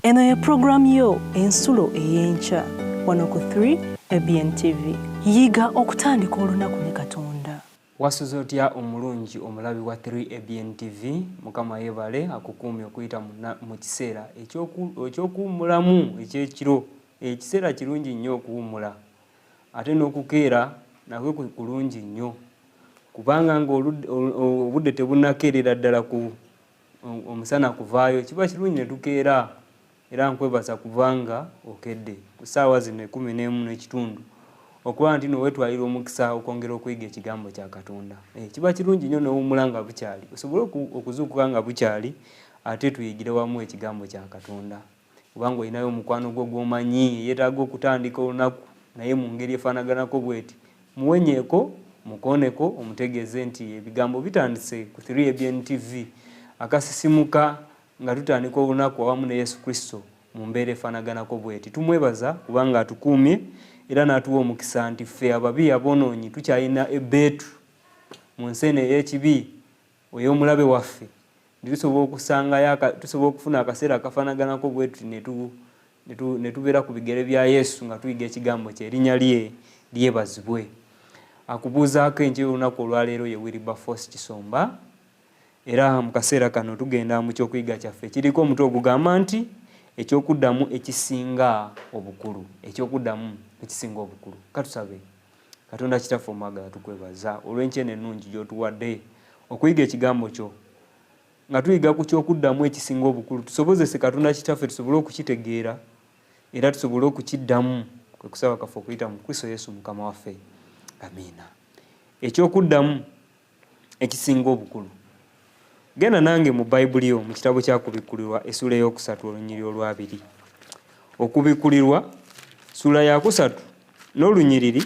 Eno ye program yo ensulo eyenkya wano ku 3 ABN TV. Yiga okutandika olunaku ne Katonda. Wasuze otya omulungi omulabi wa 3 ABN TV. Mukama yebale akukuumye okuyita mu kiseera ekyokuwummulamu ekyekiro. Ekiseera kirungi nnyo okuwummula. Ate n'okukeera nakwe kulungi nnyo. Kubanga obudde tebunakeerera ddala ku omusana kuvaayo kiba kirungi ne tukeera. Era nkwebaza kubanga okedde ku ssaawa zino 11:30 okuba nti nowetwalira omukisa okwongera okuyiga ekigambo kya Katonda. Kiba kirungi nnyo n'owummula nga bukyali osobole okuzuukuka nga bukyali ate tuyigire wamu ekigambo kya Katonda. Kubanga olinayo omukwano gwo gw'omanyi yeetaaga okutandika olunaku naye mu ngeri efaanaganako bweti muwenyeeko mukooneko omutegeeze nti ebigambo bitandise ku 3 ABN TV akasisimuka nga tutandika olunaku awamu ne Yesu Kristo mu mbeera efaanaganako bweti. Tumwebaza kubanga atukuumye era n'atuwa omukisa nti ffe ababi aboonoonyi tukyalina ebbeetu mu nsi eno ey'ekibi ey'omulabe waffe tusobola okufuna akaseera akafaanaganako bwetu ne tubeera ku bigere bya Yesu nga tuyiga ekigambo kye erinnya lye lyebazibwe. Akubuuzaako enkya olunaku olwaleero ye Wilberforce Kisomba. Era mu kaseera kano tugenda mu kyokuyiga kyaffe kiriko omutwe ogugamba nti ekyokuddamu ekisinga obukulu. Ekyokuddamu ekisinga obukulu. Katusabe. Katonda kitaffe omwagala tukwebaza olw'enkyene ennungi gy'otuwadde okuyiga ekigambo kyo nga tuyiga ku kyokuddamu ekisinga obukulu. Tusobozese Katonda kitaffe tusobole okukitegeera era tusobole okukiddamu kwe kusaba kaffe okuyita mu Kristo Yesu Mukama waffe. Amiina. Ekyokuddamu ekisinga obukulu. Genda nange mu Bayibuli yo mu kitabo kya Kubikkulirwa essula ey'okusatu olunyiriri olwabiri. Okubikkulirwa ssula ya kusatu n'olunyiriri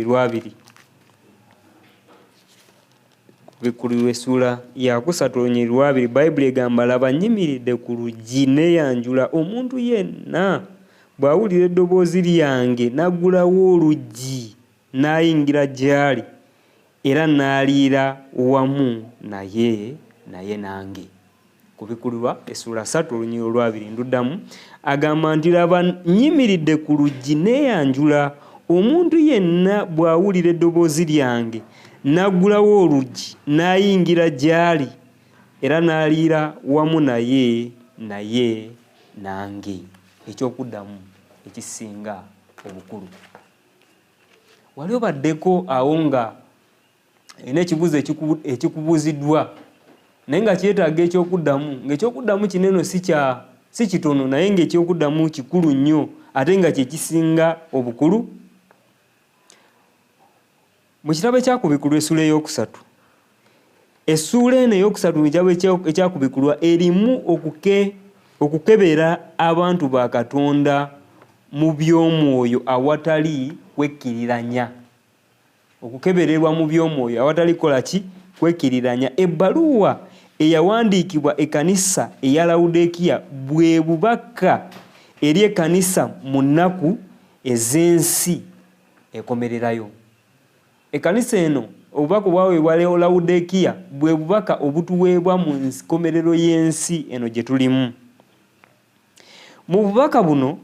lwabiri. Kubikkulirwa essula ya kusatu olunyiriri lwabiri. Bayibuli egamba laba nnyimiridde ku luggi neeyanjula omuntu yenna bw'awulira eddoboozi lyange n'aggulawo oluggi n'ayingira gy'ali era n'aliira wamu naye nange. Kubikkulirwa essula 3 olunyiriri olwabiri nduddamu agamba nti laba nnyimiridde ku luggi neeyanjula omuntu yenna bw'awulira eddoboozi lyange n'aggulawo oluggi n'ayingira gy'ali era n'aliira wamu naye nange. Ekyokuddamu ekisinga obukulu. Wali obaddeko awo nga n'ekibuuzo ekikubuuziddwa naye nga kyetaaga ekyokuddamu ng'ekyokuddamu kineno si kitono naye ng'ekyokuddamu kikulu nnyo ate nga kye kisinga obukulu. Mu kitabo ekyakubikkulwa essula ey'okusatu, essula eno ey'okusatu mu kitabo ekyakubikkulwa erimu okukebera abantu ba Katonda mu by'omwoyo awatali kwekkiriranya. Okukebererwa mu by'omwoyo awatali kola ki? Kwekkiriranya. Ebbaluwa eyawandiikibwa ekkanisa eya Lawudekiya bwe bubaka eri ekkanisa mu nnaku ez'ensi ekomererayo. Ekkanisa eno obubaka obwaweebwa Lawudekiya bwe bubaka obutuweebwa mu nkomerero y'ensi eno gye tulimu. Mu bubaka buno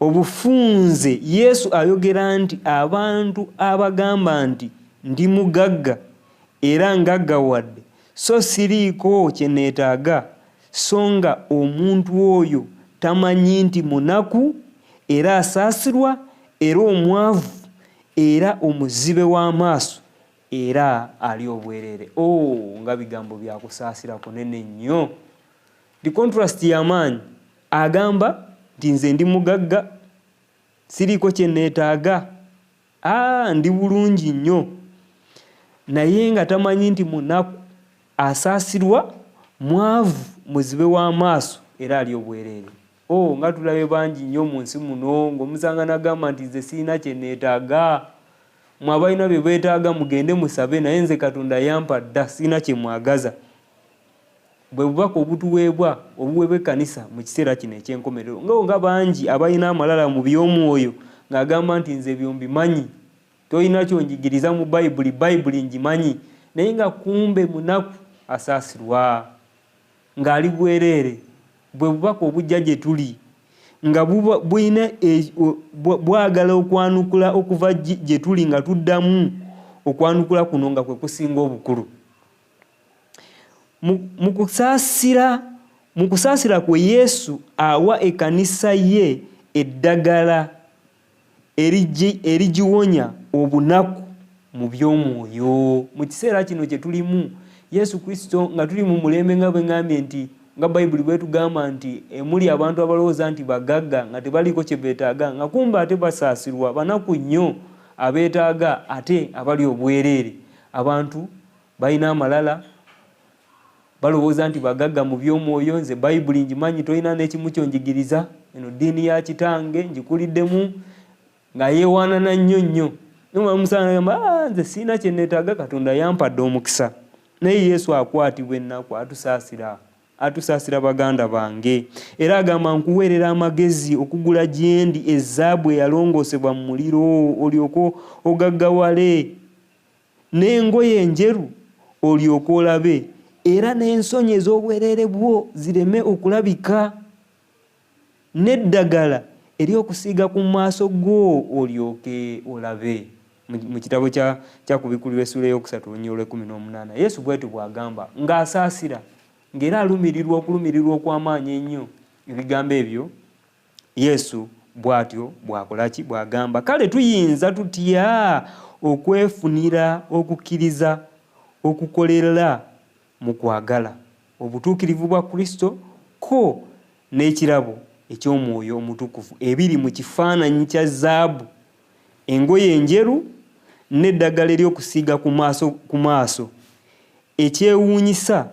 obufunze Yesu ayogera nti abantu abagamba nti ndi mugagga era ngaggawadde so siriiko kye neetaaga so nga omuntu oyo tamanyi nti munaku era asaasirwa era omwavu era omuzibe w'amaaso era ali obwereere. Nga bigambo bya kusaasira kunene nnyo. Di contrast y'amaanyi agamba nti nze ndi mugagga siriiko kye neetaaga ndi bulungi nnyo naye nga tamanyi nti munaku asaasirwa mwavu muzibe w'amaaso era ali obwereere. Nga tulabe bangi nnyo mu nsi muno ng'omusanga n'agamba nti nze sirina kye neetaaga. Mmwe abalina bye beetaaga mugende musabe naye nze Katonda yampa dda sirina kye mwagaza. Bwe bubaka obutuweebwa obuweebwa ekkanisa mu kiseera kino eky'enkomerero. Nga bangi abalina amalala mu by'omwoyo ng'agamba nti nze ebyo mbimanyi tolina kyonjigiriza mu Bayibuli ngimanyi naye nga kumbe munaku asaasirwa ng'ali bwereere bwe bubaka obujja gye tuli nga buyina bwagala okwanukula okuva gye tuli nga tuddamu okwanukula kuno nga kwe kusinga obukulu. Mu kusaasira kwe Yesu awa ekkanisa ye eddagala erigiwonya obunaku mu by'omwoyo. Mu kiseera kino kye tulimu, Yesu Kristo nga tuli mu mulembe nga bwe ngambye nti nga Bayibuli bwetugamba nti muli abantu abalowooza nti bagagga nga tebaliko kye beetaaga, nga kumba ate basaasirwa banaku nnyo abeetaaga ate abali obwereere. Abantu balina amalala, balowooza nti bagagga mu by'omwoyo. Nze Bayibuli ngimanyi, tolina n'ekimu kyonjigiriza, eno ddiini ya kitange ngikuliddemu, nga yeewaanana nnyo. Nomusana agamba nze siina kye neetaaga, Katonda yampadde omukisa. Naye Yesu akwatibwa ennaku, atusaasira baganda bange. Era agamba nkuweerera amagezi okugula gyendi ezaabu eyalongoosebwa mu muliro olyoke ogaggawale, n'engoye enjeru olyoke olabe, era n'ensonyi ez'obwereere bwo zireme okulabika, n'eddagala ery'okusiiga ku maaso go olyoke olabe. Mu kitabo kya Kubikkulirwa essula ey'okusatu olunyiriri olw'e18 Yesu bw'etyo bw'agamba ng'asaasira, ng'era alumirirwa okulumirirwa okw'amaanyi ennyo. Ebigambo ebyo Yesu bw'atyo bw'akola ki? Bw'agamba. Kale tuyinza tutya okwefunira okukkiriza okukolera mu kwagala obutuukirivu bwa Kristo ko n'ekirabo eky'omwoyo omutukuvu ebiri mu kifaananyi kya zaabu, engoye enjeru n'eddagala ery'okusiiga ku maaso, ekyewuunyisa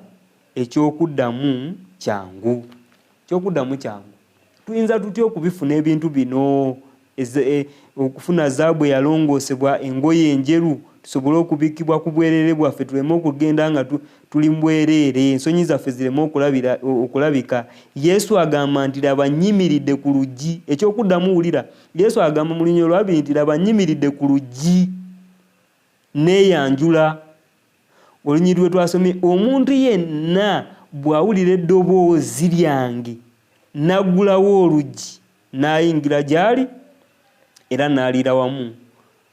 eky'okuddamu kyangu. Eky'okuddamu kyangu. Tuyinza tutya okubifuna ebintu bino? Okufuna zaabu eyalongoosebwa, engoye enjeru, tusobole okubikkibwa ku bwereere bwaffe, tuleme okugenda nga tuli mu bwereere, ensonyi zaffe zireme okulabika. Yesu agamba nti laba nnyimiridde ku luggi. Ekyokuddamu wulira, Yesu agamba mu lunyiriri olwabiri nti laba nnyimiridde ku luggi neeyanjula. Olunyiriri lwe twasomye, omuntu yenna bw'awulira eddoboozi lyange n'aggulawo oluggi n'ayingira gy'ali era n'aliira wamu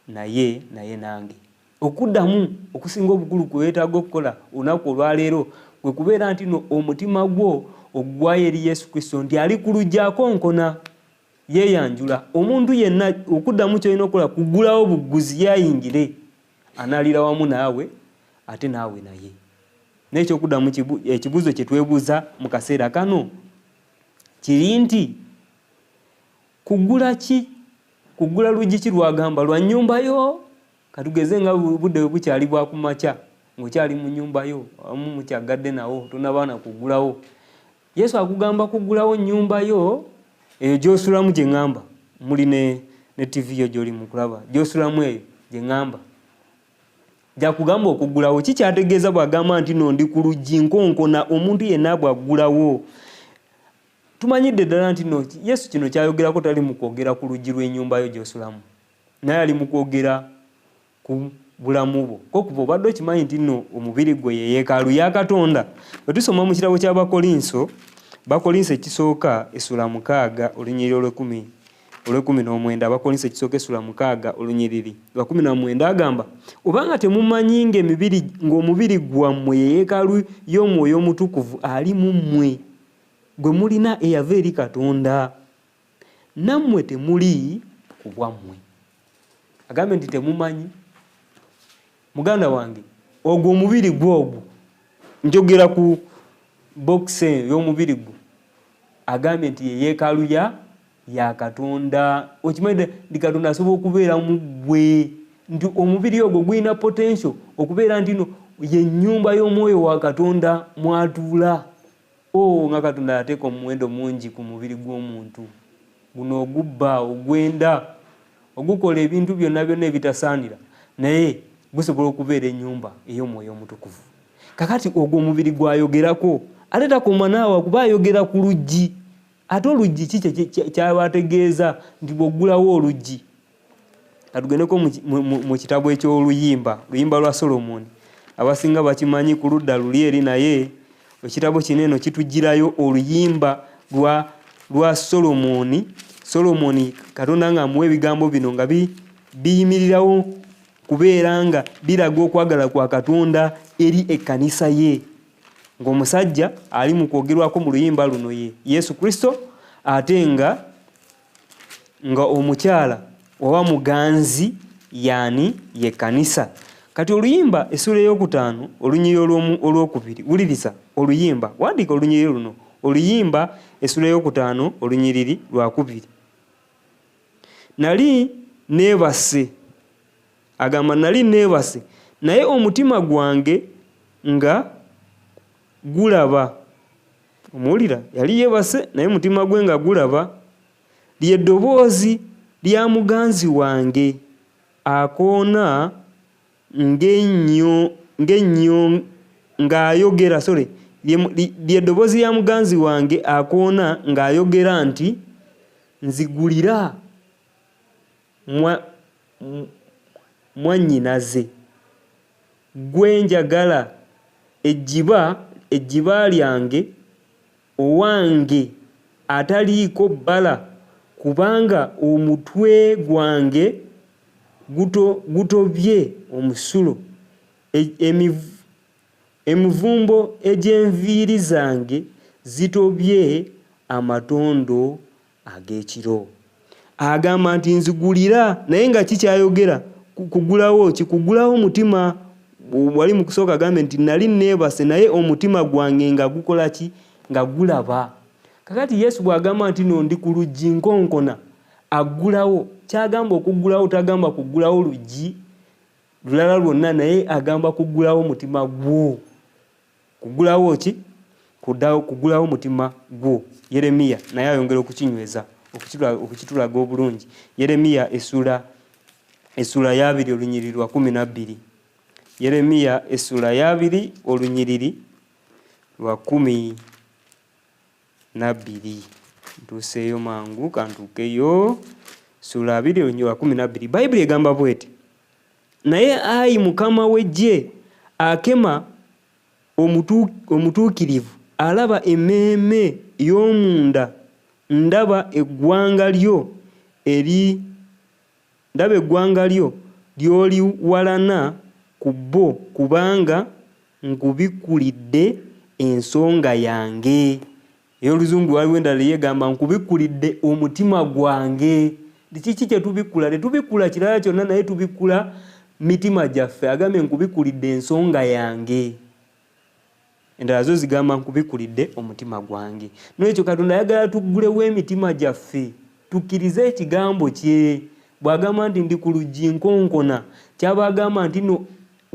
naye nange. Okuddamu okusinga obukulu kwe weetaaga okukola olunaku olwaleero kwe kubeera nti no omutima gwo ogwayo eri Yesu Kristo nti ali ku luggi akonkona, yeeyanjula. Omuntu yenna okuddamu ky'olina okukola kuggulawo bugguzi yayingire, anaalira wamu naawe ate naawe naye. N'ekyokuddamu ekibuuzo kye twebuuza mu kaseera kano kiri nti kuggula ki? Kuggula luggi ki lwagamba? Lwa nnyumba yo? Katugeze nga budde bwe bukyali bwa ku makya ng'okyali mu nnyumba yo, abamu mukyagadde nawo tonabaana kuggulawo. Yesu akugamba kuggulawo nnyumba yo eyo gy'osulamu gye ŋŋamba. Muli ne TV yo gy'oli mu kulaba, gy'osulamu eyo gye ŋŋamba. Gyakugamba okuggulawo. Kikyategeeza bw'agamba nti no ndi ku luggi nkonkona, omuntu yenna bw'aggulawo. Tumanyidde ddala nti no Yesu kino kyayogerako tali mu kwogera ku luggi lw'ennyumba yo gy'osulamu, naye ali mu kwogera ku bulamu bwo. Ko kuba obadde okimanyi nti no omubiri gwe ye yeekaalu ya Katonda. Bwe tusoma mu kitabo ky'Abakolinso, Bakolinso ekisooka essula 6 olunyiriri olw'e19, Abakolinso ekisooka essula 6 olunyiriri lwa 19 agamba, obanga temumanyi ng'omubiri gwammwe ye yeekaalu y'Omwoyo Omutukuvu ali mu mmwe, gwe mulina eyava eri Katonda, nammwe temuli ku bwammwe. Agambe nti temumanyi. Muganda wange, ogwo omubiri gw'ogwo, njogera ku bokisi y'omubiri gwo, agambye nti ye yeekaalu ya Katonda. Okimanyi nti Katonda asobola okubeera mu ggwe, nti omubiri ogwo gulina potential okubeera nti no ye nnyumba y'Omwoyo wa Katonda mwatuula. Nga Katonda yateeka omuwendo mungi ku mubiri gw'omuntu, guno ogubba, ogwenda, ogukola ebintu byonna ebitasaanira, naye gusobola okubeera ennyumba ey'Omwoyo Omutukuvu. Kakati ogwo omubiri gwayogerako, ate takoma naawe kuba ayogera ku luggi. Ate oluggi ki kyabategeeza nti bw'oggulawo oluggi? Katugendeko mu kitabo eky'Oluyimba, Luyimba lwa Solomoni. Abasinga bakimanyi ku ludda luli eri, naye ekitabo kino eno kitugirayo oluyimba lwa Solomoni Katonda nga amuwa ebigambo bino nga biyimirirawo kubeera nga biraga okwagala kwa Katonda eri ekkanisa ye, ng'omusajja ali mu kwogerwako mu luyimba luno ye Yesu Kristo, ate nga omukyala oba muganzi yani ye kkanisa. Kati oluyimba essula ey'okutaano olunyiriri olwokubiri, wuliriza oluyimba, wandiika olunyiriri luno, oluyimba essula ey'okutaano olunyiriri lwakubiri. Nali neebase, agamba nali neebase naye omutima gwange nga gulaba. Omuwulira, yali yeebase naye omutima gwe nga gulaba. Lye ddoboozi lya muganzi wange akoona ng'ennyo ng'ayogera, lye ddoboozi lya muganzi wange akoona ng'ayogera nti nzigulira mwannyinaze, gwe njagala ejjiba lyange, owange ataliiko bbala, kubanga omutwe gwange gutobye omusulo, emivumbo egy'enviiri zange zitobye amatondo ag'ekiro. Agamba nti nzigulira, naye nga kikyayogera kugulawo ki? Kugulawo mutima. Wali mu kusooka agambe nti nali neebase naye omutima gwange nga gukola ki? Nga gulaba. Kakati Yesu bw'agamba nti no ndi ku luggi nkonkona, aggulawo. Kyagamba okuggulawo tagamba kuggulawo luggi lulala lwonna, naye agamba kuggulawo mutima gwo. Kuggulawo ki? Kuggulawo mutima gwo. Yeremiya naye ayongera okukinyweza okukitulaga obulungi. Yeremiya essula ya 2 olunyiriri lwa 12. Yeremiya essula ya 2 olunyiriri lwa 12. Ntuuseeyo mangu kantuukeyo. Essula 2 olunyiriri lwa 12. Bayibuli egamba bw'eti: naye ayi Mukama w'eggye, akema omutuukirivu, alaba emmeeme y'omunda, ndaba eggwanga lyo ly'oliwalana ku bo, kubanga nkubikulidde ensonga yange. Ey'oluzungu waliwo endala yegamba nkubikulidde omutima gwange. Kiki kye tubikula? Tetubikula kirala kyonna, naye tubikula mitima gyaffe. Agambye nkubikulidde ensonga yange. Endala zo zigamba nkubikulidde omutima gwange. N'ekyo Katonda ayagala tuggulewo emitima gyaffe, tukkirize ekigambo kye. Bw'agamba nti ndi ku luggi nkonkona, kyaba agamba nti no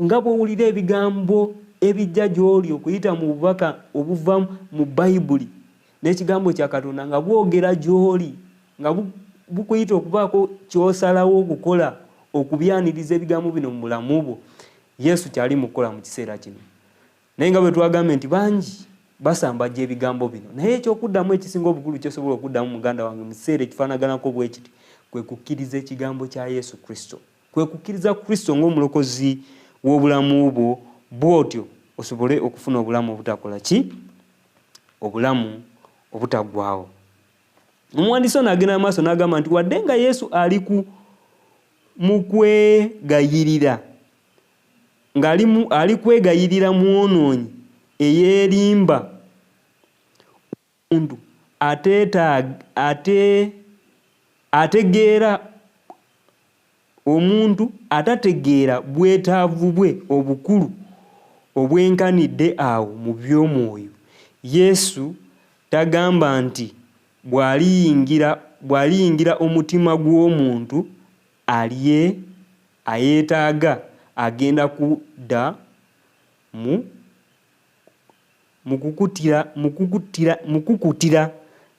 nga bw'owulira ebigambo ebijja gy'oli okuyita mu bubaka obuva mu Bayibuli n'ekigambo kya Katonda nga bwogera gy'oli, nga bukuyita okubaako ky'osalawo okukola okubyaniriza ebigambo bino mu bulamu bwo, Yesu kyali mu kukola mu kiseera kino. Naye nga bwe twagambe nti bangi basambajja ebigambo bino, naye ekyokuddamu ekisinga obukulu kyosobola okuddamu muganda wange mu kiseera ekifaanaganako bwe kiti, kwe kukkiriza ekigambo kya Yesu Kristo, kwe kukkiriza Kristo ng'omulokozi w'obulamu bwo, bw'otyo osobole okufuna obulamu obutakola ki? Obulamu obutaggwaawo. Omuwandiisi ono agenda maaso n'agamba nti wadde nga Yesu ali mu kwegayirira, ng'ali kwegayirira mwonoonyi eyeerimba, omuntu omuntu atategeera bwetaavu bwe obukulu obwenkanidde awo mu by'omwoyo, Yesu tagamba nti bw'aliyingira omutima gw'omuntu ayeetaaga agenda kudda mukukutira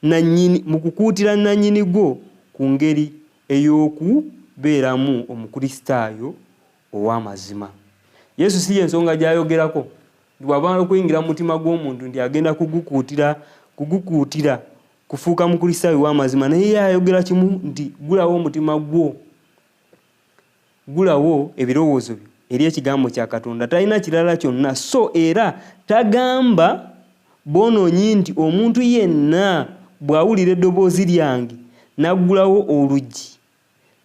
nannyini gwo ku ngeri ey'okubeeramu omukristaayo ow'amazima. Yesu si ensonga gy'ayogerako bw'abanga okuyingira mu mutima gw'omuntu nti agenda kugukuutira kufuuka mukristaayo w'amazima, naye ye ayogera kimu nti gulawo omutima gwo, gulawo ebirowoozo byo eri ekigambo kya Katonda. Talina kirala kyonna, so era tagamba boonoonyi nti omuntu yenna bw'awulira eddoboozi lyange n'aggulawo oluggi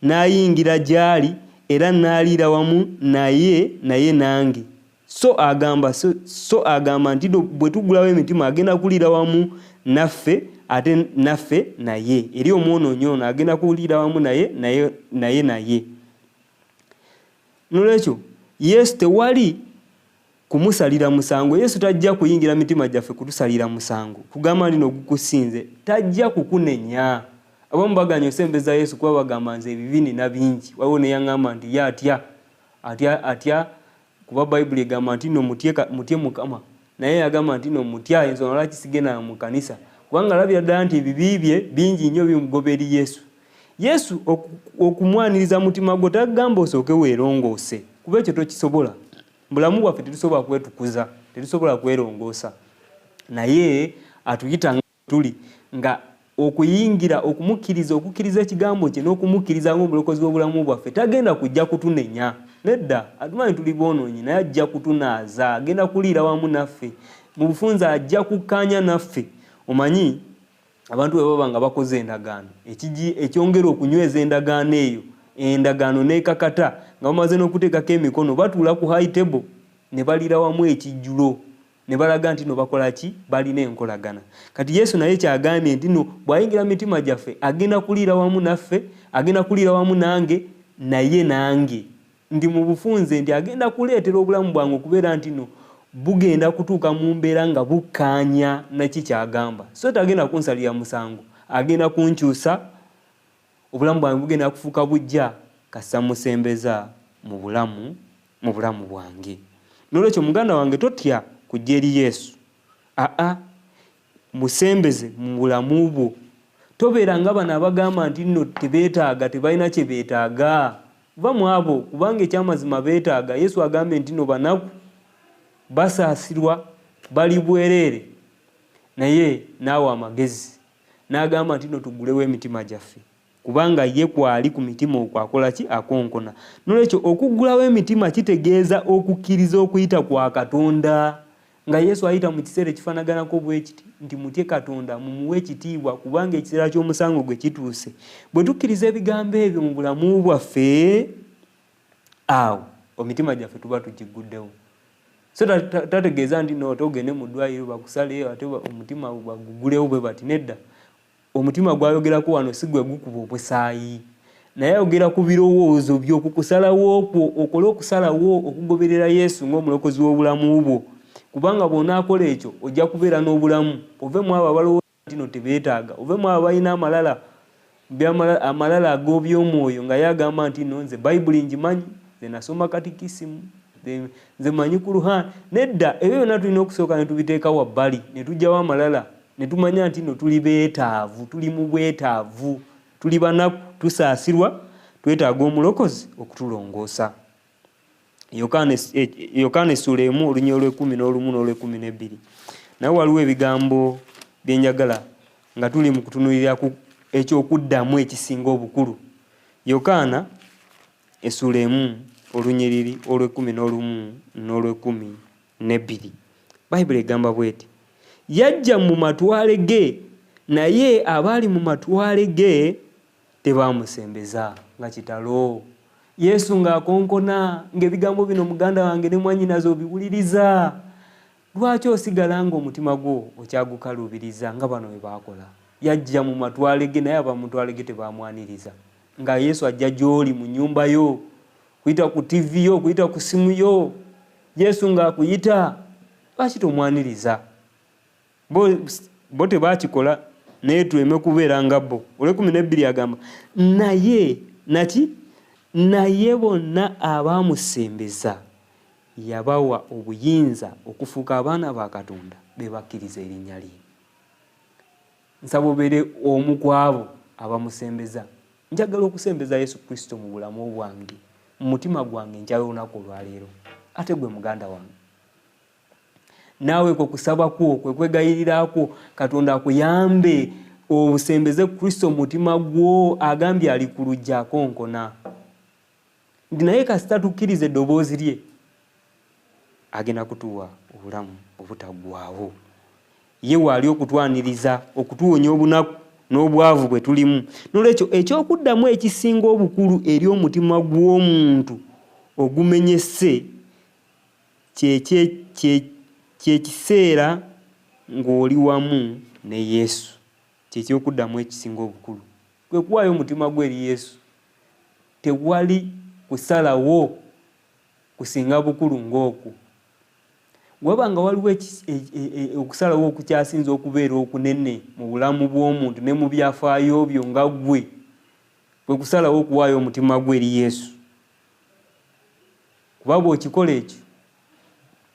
n'ayingira gy'ali era n'aliira wamu naye nange. So agamba nti bwe tuggulawo emitima agenda kuliira wamu naffe ate naffe naye. Eri omwonoonyi ono agenda kuliira wamu naye. Nolwekyo Yesu tewali kumusalira musango. Yesu tajja kuyingira mitima gyaffe kutusalira musango. Kugamba nti gukusinze tajja kukunenya. Abamu baganya osembeza Yesu kuba bagamba nze ebibi nina bingi. Waliwo ne yaŋŋamba nti ye atya kuba Bayibuli egamba nti no mutye Mukama. Naye yagamba nti no mutya ensonga lwaki sigenda mu kanisa. Kubanga alabira ddala nti ebibi bye bingi nnyo bimugoba eri Yesu. Yesu okumwaniriza mutima gwo tagamba osooke weerongoose. Kuba ekyo tokisobola. Bulamu bwaffe tetusobola kwetukuza, tetusobola kwerongoosa. Naye atuyita nga tuli nga okuyingira okukkiriza ekigambo kye n'okumukkiriza ng'omulokozi w'obulamu bwaffe tagenda kujja kutunenya. Nedda, atumanyi tuli boonoonyi naye ajja kutunaaza, agenda kuliira wamu naffe. Mu bufunza ajja kukkaanya naffe. Omanyi abantu bwe baba nga bakoze endagaano, ekyongera okunyweza endagaano eyo, endagaano n'ekakata nga bamaze n'okuteekako emikono batuula ku high table ne baliira wamu ekijjulo ne balaga nti no bakola ki? Balina enkolagana. Kati Yesu naye kyagambye nti no bw'ayingira mitima gyaffe agenda kuliira wamu naffe, agenda kuliira wamu nange nange. Ndi mu bufunze nti agenda kuleetera obulamu bwange okubeera nti no bugenda kutuuka mu mbeera nga bukkaanya naki kyagamba. So tagenda kunsalira musango, agenda kunkyusa, obulamu bwange bugenda kufuuka bujja kasa musembeza mu bulamu bwange. Nolwekyo muganda wange totya kujja eri Yesu. Musembeze mu bulamu bwo. Tobeera nga bano abagamba nti nno tebeetaaga, tebalina kye beetaaga. Va mu abo kubanga ekyamazima beetaaga. Yesu agambye nti no banaku basaasirwa bali bwereere. Naye naawe amagezi n'agamba nti no tugulewo emitima gyaffe. Kubanga ye kwali ku mitima okwakola ki? Akonkona. Nolwekyo okuggulawo emitima kitegeeza okukkiriza okuyita kwa Katonda. Nga Yesu ayita mu kiseera ekifaanaganako bwe kiti nti mutye Katonda mumuwe ekitiibwa kubanga ekiseera ky'omusango gwe kituuse. Bwe tukkiriza ebigambo ebyo mu bulamu bwaffe, awo omitima gyaffe tuba tugiguddewo. So tategeeza nti no togende mu ddwaliro bakusaleyo ate omutima bagugulewo bwe bati. Nedda, omutima gwayogerako wano si gwe gukuba obusaayi, naye ayogera ku birowoozo byo, ku kusalawo okwo, okole okusalawo okugoberera Yesu ng'omulokozi w'obulamu bwo. Kubanga bw'onaakola ekyo ojja kubeera n'obulamu. Ove mu abo abalowooza nti no tebeetaaga, ove mu abo balina amalala ag'obyomwoyo nga yagamba nti no nze Bayibuli ngimanyi, nze nasoma katikisimu, nze manyi ku Ruhande. Nedda, ebyo byonna tulina okusooka ne tubiteeka wabbali ne tujjawo amalala ne tumanya nti no tuli beetaavu, tuli mu bwetaavu, tuli banaku, tusaasirwa, twetaaga omulokozi okutulongoosa. Yokaana essula 1 olunya olw'11 n'olw'12. Nawe waliwo ebigambo bye njagala nga tuli mu kutunuulira ku eky'okuddamu ekisinga obukulu. Yokaana essula 1 olunyiriri olw'11 n'olw'12. Bayibuli egamba bw'eti, yajja mu matwale ge naye abaali mu matwale ge tebaamusembeza. Nga kitalo. Yesu ng'akonkona, ng'ebigambo bino muganda wange ne mwannyinaze obiwuliriza. Lwaki osigala ng'omutima gwo okyagukaluubiriza nga bano bwe baakola? Yajja mu matwale ge naye abamutwale ge tebaamwaniriza. Nga Yesu ajja gy'oli mu nnyumba yo, kuyita ku TV yo, kuyita ku simu yo, Yesu ng'akuyita, lwaki tomwaniriza? Bo tebaakikola naye tuleme kubeera nga bo. Olw'12 agamba naye bonna abaamusembeza yabawa obuyinza okufuuka abaana ba Katonda be bakkiriza erinnya lye. Nsaba obeere omu ku abo abamusembeza. Njagala okusembeza Yesu Kristo mu bulamu bwange, mu mutima gwange njala olunaku olwaleero. Ate gwe muganda wange, naawe kwe kusaba kwo, kwe kwegayirira kwo, Katonda akuyambe obusembeze Kristo mu mutima gwo. Agambye ali ku lujja akonkona. Naye kasita tukkiriza eddoboozi lye agenda kutuwa obulamu obutaggwaawo. ye waali okutwaniriza okutuwonya obunaku n'obwavu bwe tulimu. Nolwekyo ekyokuddamu ekisinga obukulu eri omutima gw'omuntu ogumenyese kyekiseera ng'oli wamu ne Yesu. Kyekyokuddamu ekisinga obukulu kwe kuwaayo omutima gwe eri Yesu. Tewali kusalawo kusinga bukulu ng'okwo. Waba nga waliwo okusalawo okukyasinza okubeera okunene mu bulamu bw'omuntu ne mu byafaayo byo nga gwe, kwe kusalawo okuwaayo omutima gwe eri Yesu. Kuba bw'okikola ekyo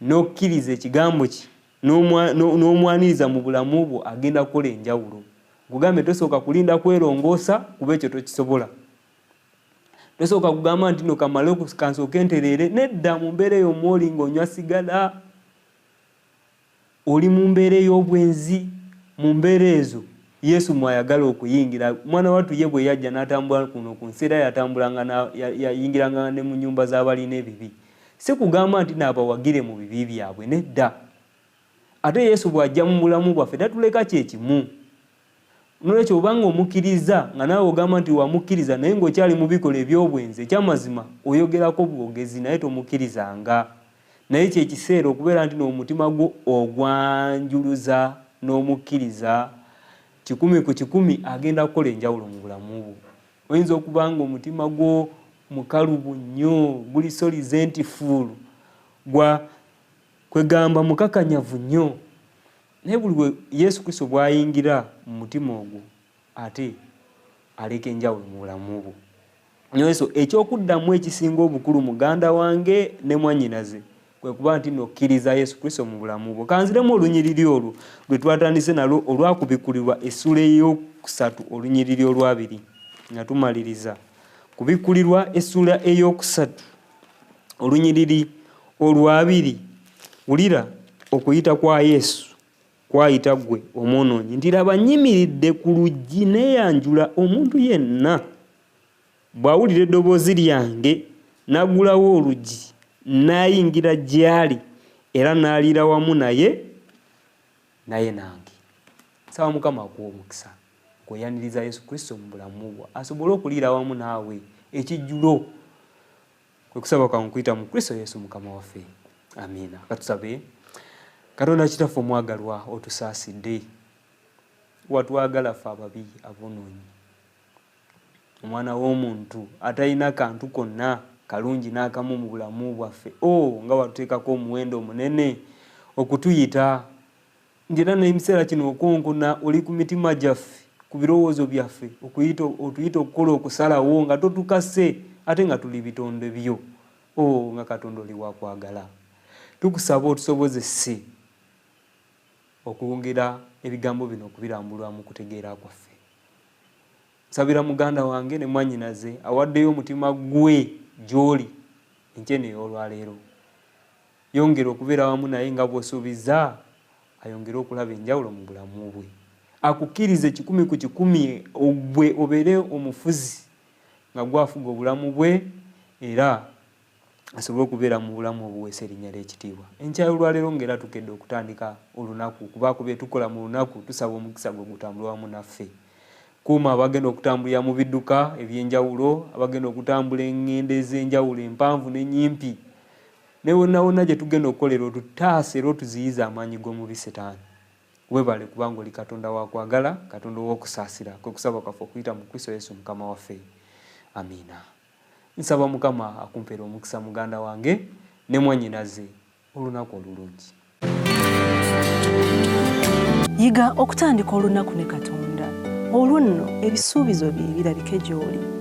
n'okkiriza ekigambo kye n'omwaniriza mu bulamu bwo, agenda kukola enjawulo. Kugambe tosooka kulinda kwerongoosa kuba ekyo tokisobola. Tosooka kugamba nti no kamale kansooke ntereere. Nedda, mu mbeera eyo mw'oli ng'onywa sigala, oli mu mbeera ey'obwenzi. Mu mbeera ezo Yesu mwayagala okuyingira. Mwana wattu ye bwe yajja n'atambula kuno ku nsi era yayingiranga ne mu nnyumba z'abalina ebibi. Si kugamba nti n'abawagire mu bibi byabwe, nedda. Ate Yesu bw'ajja mu bulamu bwaffe tatuleka kyekimu. Nolwekyo obanga omukkiriza nga naawe ogamba nti wamukkiriza naye ng'okyali mu bikola eby'obwenzi, ekyamazima oyogerako bwogezi naye tomukkirizanga. Naye kyekiseera okubeera nti n'omutima gwo ogwanjuluza n'omukkiriza, 100 agenda kukola enjawulo mu bulamu bwo. Oyinza okuba nga omutima gwo mukalubu nnyo, guli resentful, kwegamba mukakanyavu nnyo. Naye buli Yesu Kristo bw'ayingira mu mutima ogwo, ate aleka enjawulo mu bulamu bwo. Nolwekyo ekyokuddamu ekisinga obukulu muganda wange ne mwannyinaze kwe kuba nti n'okkiriza Yesu Kristo mu bulamu bwo. Kanziremu olunyiriri olwo lwe twatandise nalwo olwakubikkulirwa essula ey'okusatu olunyiriri olwabiri nga tumaliriza. Kubikkulirwa essula ey'okusatu olunyiriri olwabiri. Wulira okuyita kwa Yesu kwayita ggwe omwonoonyi nti laba nnyimiridde ku luggi neeyanjula omuntu yenna bw'awulira eddoboozi lyange n'aggulawo oluggi n'ayingira gy'ali era n'aliira wamu naye nange. Nsaba Mukama akuwa omukisa kweyaniriza Yesu Kristo mu bulamu bwo asobole okuliira wamu naawe ekijjulo. Kwe kusaba kwange kuyita mu Kristo Yesu Mukama waffe. Amiina. Katusabe. Katonda Kitaffe omwagalwa, otusaasidde, watwagala ffe ababi aboonoonyi. Omwana w'omuntu atalina kantu konna kalungi n'akamu mu bulamu bwaffe, nga watuteekako omuwendo omunene okutuyita. Njera n'ebiseera kino okonkona oli ku mitima gyaffe, ku birowoozo byaffe, otuyita okukola okusalawo nga totukase ate nga tuli bitonde byo. Nga Katonda oli wakwagala. Tukusaba otusobozese okwongera ebigambo bino okubirambulwa mu kutegeera kwaffe. Nsabira muganda wange ne mwannyinaze awaddeyo omutima gwe gy'oli enkya ey'olwaleero. Yongera okubeera wamu naye nga bw'osuubiza, ayongere okulaba enjawulo mu bulamu bwe. Akukkirize 100 ogwe obeere omufuzi nga gwafuga obulamu bwe era asobole okubeera mu bulamu obuweesa erinnya ly'ekitiibwa. Enkya y'olwaleero ng'era tukedde okutandika olunaku, kuba ku bye tukola mu lunaku tusaba omukisa gwe gutambule wamu naffe. Kuuma abagenda okutambulira mu bidduka eby'enjawulo, abagenda okutambula eŋŋendo ez'enjawulo empanvu n'ennyimpi, ne wonna wonna gye tugenda okukolera otutaase era otuziyiza amaanyi g'omubi Setaani. Weebale kubanga oli Katonda wa kwagala, Katonda ow'okusaasira. Kwe kusaba kwaffe okuyita mu Kristo Yesu Mukama waffe. Amiina. Nsaba Mukama akumpeera omukisa muganda wange ne mwannyinaze olunaku olulungi. Yiga okutandika olunaku ne Katonda. Olwo nno ebisuubizo bye birabike gy'oli.